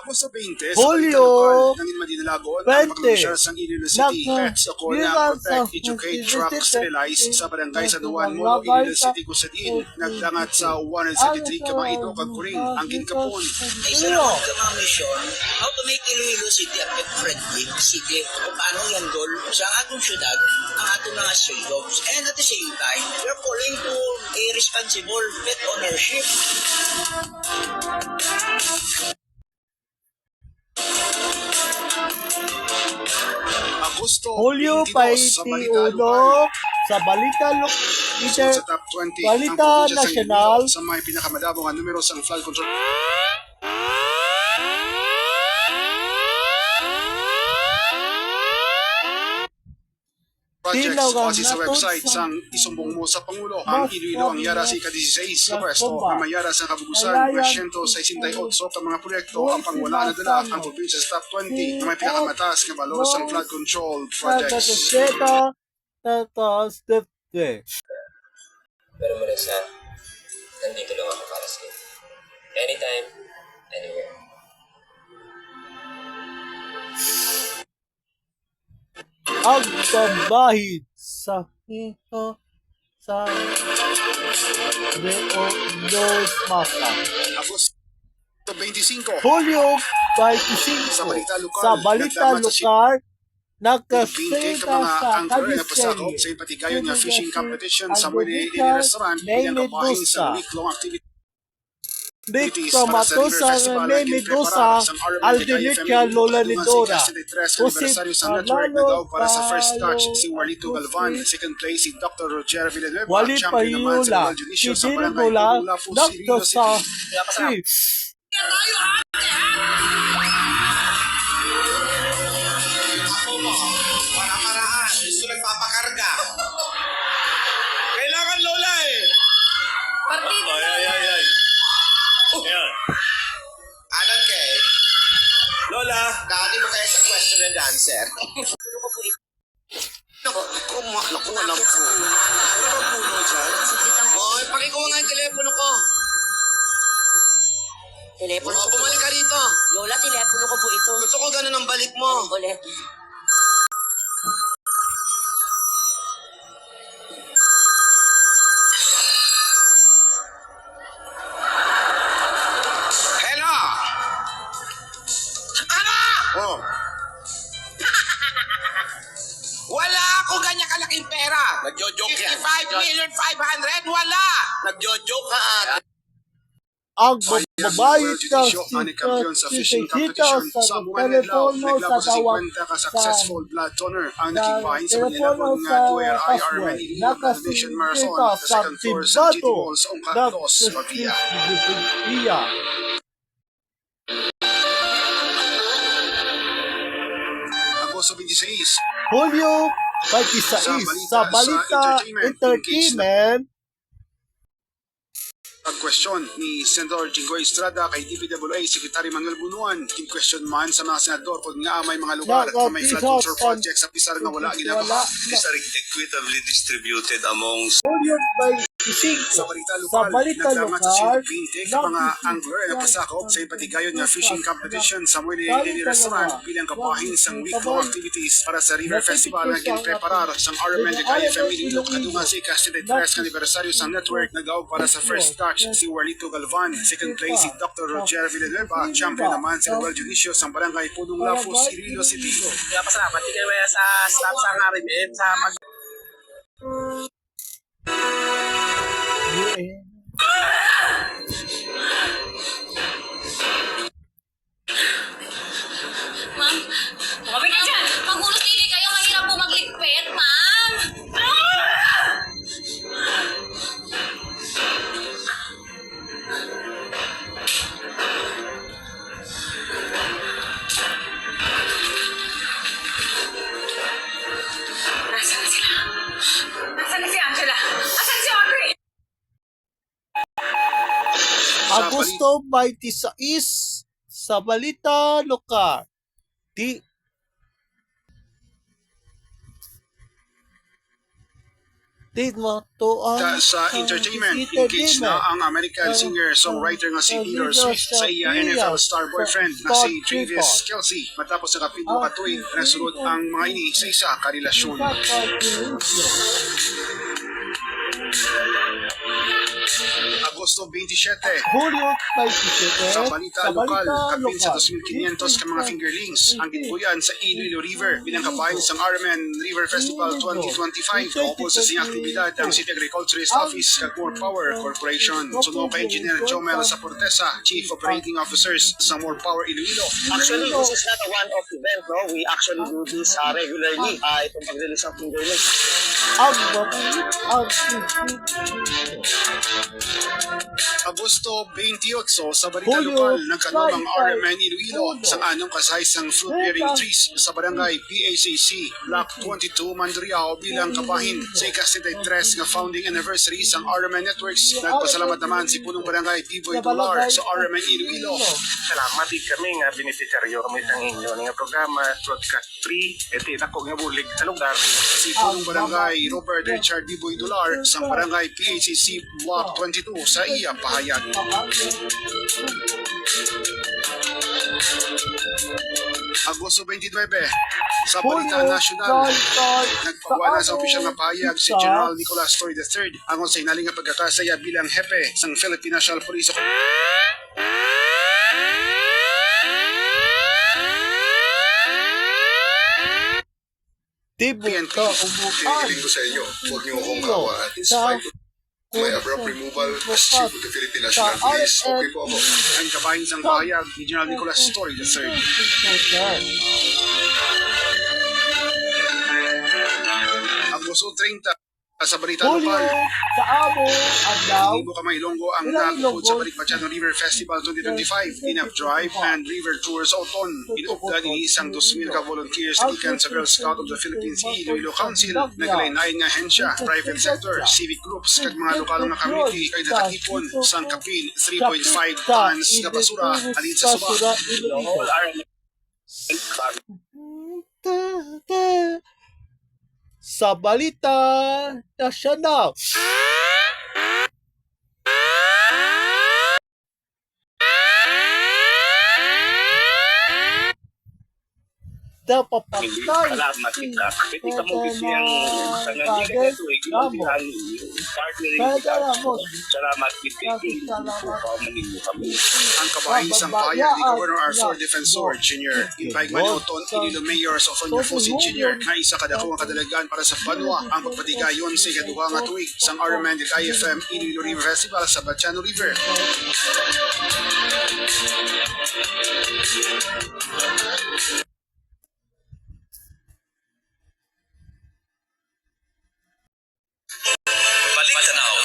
Agosto 20, sa Julio Balitan Lokal, nangin madinalagon ang 20, pag-commercial sa Iloilo City. Pets ako na bilang sa protect, educate, track, sterilize sa barangay San Juan Molo, Iloilo City, Kusadin, nagdangat sa 173 Kamaido, Kagkuring, ang Kinkapon. Isa naman ka mga mission, how to make Iloilo City a pet-friendly city. Kung paano handle sa atong syudad ang atong mga stray dogs. And at the same time, we're calling to a responsible pet ownership. Agosto Julio 22, sa Balita 21 Lokal. sa Balita Sunod sa top 20, Balita ang probinsya sa Nasional. Iloilo sa may pinakamadabong ang numero sa flood control projects. Base sa website sang isumbong mo sa Pangulo ang Iloilo ang yara sa ika-16 Pwesto ang mayara sa kabugusan 168 ka mga proyekto ang pangwala na dala ang probinsya sa top 20 na may pinakamataas na valor sa flood control projects. Pero Marisa, nandito lang ako para sa'yo. Anytime, anywhere. Ang pambahid sa hito sa Leonos Masa. Agosto 25, Julio 25 sa Balita Lokal, sa Balita nagdamat sa Lokal, Pinte nagkasenta ka mga sa angler na pasakop Cavite sa ipatigayon nga fishing competition sa ang Muelle Bubika, Restaurant may bilang kapahin Medusa. sa week-long activities Dicto para sa River Matosa Festival May na Medusa, Aldenicia Lola Nidora, aniversario sa network nagaw para sa first touch si Warlito Galvan, second place si Dr. Roger Villanueva, Wali champion naman sa Payula, Noel Junicio si sa barangay Dinigula, Pululafu, Dr. Cirilo sa City. Para-paraan, gusto nagpapakarga. Kailangan Lola eh. Partido na. Ay. Ayan. Anan kay, Lola, dati mo tayo sa question and answer. Ano ko po ito? Naku, alam ko. Ano ba puno dyan? Oy, pakikuha nga yung telepono ko. Telepono ko po. Bumalik ka rito. Lola, telepono ko po ito. Gusto ko ganun ang balik mo. Ulit. Hello! Ano? Oh, Wala akong ganyan kalaking pera. Nagjo-joke yan. 55,500,000, wala. Nagjo-joke ka ate. ang World babayad ng Judicial ani kampiyon sa fishing kita competition sa sa Bungan Adlaw, telepono naglabo sa sa tawag 50 ka successful blood donor ang sa nakibahin sa Manila telepono nga sa 2 IR password. Manila Nation Marathon Nakasinta sa sa second floor sa GT Tibado Mall sa Ungkatos, Pavia. Iya. Agosto 26, Julio 26 sa Balita Entertainment. ang question ni Senador Jinggoy Estrada kay DPWA Secretary Manuel Bunuan, kin question man sa mga senador kung nga may mga lugar na may flood control project sa Pisar nga wala ginagawa. These are equitably distributed among Julio 25 Sa Balita sa Lokal, Balita nagdamat sa Lokal, 20 ka mga angler na pasakop sa ipatigayon nga fishing competition sa Muelle Restaurant bilang kapahin sa week-long activities para sa River Festival na ginpreparar sa RMN de Calle Family Ilok kadungan sa ika-63 ka anibersaryo sa network nagaw para sa first touch si Warlito Galvan, second place si Dr. Roger Villanueva, champion naman si Noel Junicio sa barangay Punong Lafu, Cirilo City. Kaya pasalamat, hindi kayo sa staff sa RMN, sa mag... UN. Ma'am, tumabay ka dyan. Magulos dili kayo. Mahirap po magligpit, ma'am. Nasaan na sila? Nasaan na si Angela? Nasaan si Audrey? Agosto 26 sa Balita Lokal. Di Di mo to ang Sa entertainment, engaged na ang American singer-songwriter nga si Taylor Swift sa iya NFL star boyfriend na si Travis Kelce matapos sa kapito katuig nasulod ang mga ini sa isa karelasyon. Agosto 27, Julio 27. sa balita lokal, kapin sa 2,500 ka mga fingerlings ang gitbuyan sa Iloilo River bilang kabahin sa RMN River Festival 2025. Kaupod sa siyang aktibidad ang City Agriculturist Office kag More Power Corporation. Suno kay Engineer Jomel Saportesa, Chief Operating Officers sa More Power Iloilo. Actually, this is not a one-off event, no? We actually do this regularly. Itong pag-release ng fingerlings. Ang mabait ang Agosto 28, sa balita Julio, lokal, nagkaroon ang July, RMN Iloilo Julio. sa anong kasaysang fruit-bearing trees sa barangay PACC, Block 22, Mandriao bilang kabahin sa ika-73 nga founding anniversary sang RMN Networks. Nagpasalamat naman si Punong Barangay Biboy Dolar sa RMN Iloilo. Salamat din kami nga beneficiaryo kami sa inyo nga programa Broadcast 3 iti nako nga bulig sa lugar. Si Punong Barangay Robert Richard Biboy Dolar sa barangay PACC Block 22 sa iya pahayag. Agosto 29, sa balita nasyonal, nagpawala sa opisyal na pahayag si General Nicolas Torre III angon sa inaling nga pagkakasaya bilang hepe sang Philippine National Police. Tibo PNP. ka umuan. Hinihiling ko sa inyo, huwag niyo akong kawaan. In spite of my abrupt removal as chief of the Philippine National Police, okay po ako. Ang kabahin sang pahayag ni General Nicolas Torre III. Agosto 30, sa balita Julio lokal, sa amo adlaw Ibo Kamay Ilonggo ang nagtukod sa Balikbayan River Festival 2025, Inap Drive and River Tours Autumn. Inupda ni isang 2,000 ka volunteers gikan sa Girl Scout of the Philippines Iloilo Council, naglain-lain nga hensya, private sector, civic groups kag mga lokal nga community kay natakipon sang kapin 3.5 tons nga basura alin sa suba. Sa balita nasyonal. Napapatay Salamat kita. Pwede ka mo bisiyang sa nga di ka ito ikinubihan partnering kita. Salamat kita. Pamanino kami. Ang kabahin sang pahayag ni Governor Arthur Defensor Jr. Impayag Manuton, Iloilo Mayor Sofonio Fosin Jr. na isa kadako ang kadalagan para sa banwa ang pagpatigayon sa ikaduha nga tuig sang RMN at IFM Iloilo River Festival sa Batiano River. Balitanaw.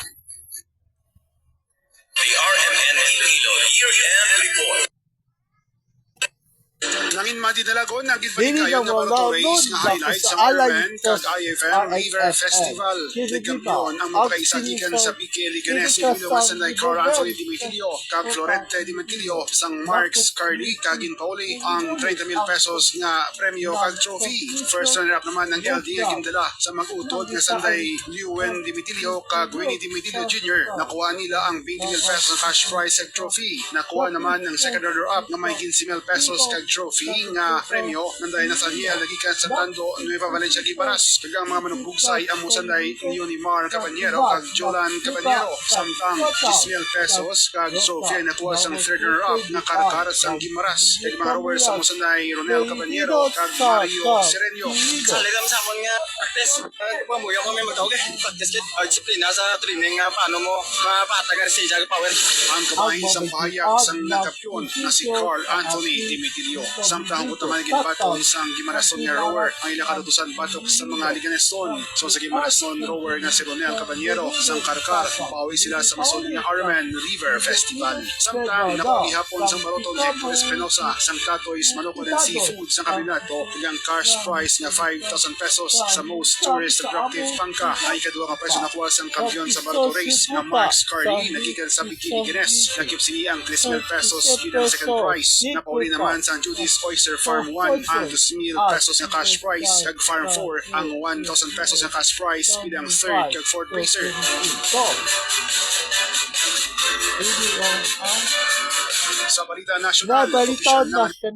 The RMN Iloilo Year-End Report. Nangin madidalagon ang Dili gidbalikayon na na wala Baratorays nun, na highlight sa sa alay RMN kag IFM River Festival. Nagkampiyon ang mga kaisakikan sa BK Liganes Iloilo nga sanay Carl Anthony Dimitilio kag Florente Dimitilio sang Marks Carly kagin Pauli ang 30,000 pesos nga premyo kag trophy. First runner-up naman ng LD nga gindala sa mag-utod nga sanday Luen Dimitilio kag Winnie Dimitilio Jr. Nakuha nila ang 20,000 pesos na cash prize kag trophy. Nakuha naman ng second runner-up nga may 15,000 pesos kag trophy nga premyo nanday na sa niya lagikan sa Tando Nueva Valencia Gibaras. Kag ang mga manugbugsay ang musanday Leonimar Caballero kag Jolan Caballero samtang 10,000 pesos kag trophy ay nakuha sang third runner-up nga Carcaras sang Gimaras. Kag mga rowers sa musanday Ronel Caballero kag Mario Serenio. Saligam sa amon nga practice. Pamuya mo may magtawag practice kit disiplina sa training nga paano mo mapatagan si Jag Power. Ang kabahin sang pahayag sang nagkampiyon na si Carl Anthony Dimitilio. Samtang utaman gibaton sang Gimarason nga rower ang ilakadutusan batok sa mga Liganeston. So sa Gimarason rower nga si Ronel Caballero sang Karkar, pauwi sila sa masod nga RMN River Festival. Samtang nakakihapon sang Baroton Hector Espinosa sang Tatoy's Manokon and Seafood sa Kabinato ilang cash prize nga 5,000 pesos sa most tourist attractive pangka ay kadua nga preso nakuha sang kampiyon sa Baroto Race nga Marks Carly nagikan sa Bikini Guinness. Nakip sini ang 3,000 pesos bilang second prize. Napauli naman sa Judy's Oyster Farm 1 ang 2,000 pesos nga cash prize, kag Farm 4 ang 1,000 pesos nga cash prize bilang third kag fourth placer. Sa balita nasyonal, Balita opisyal na natin.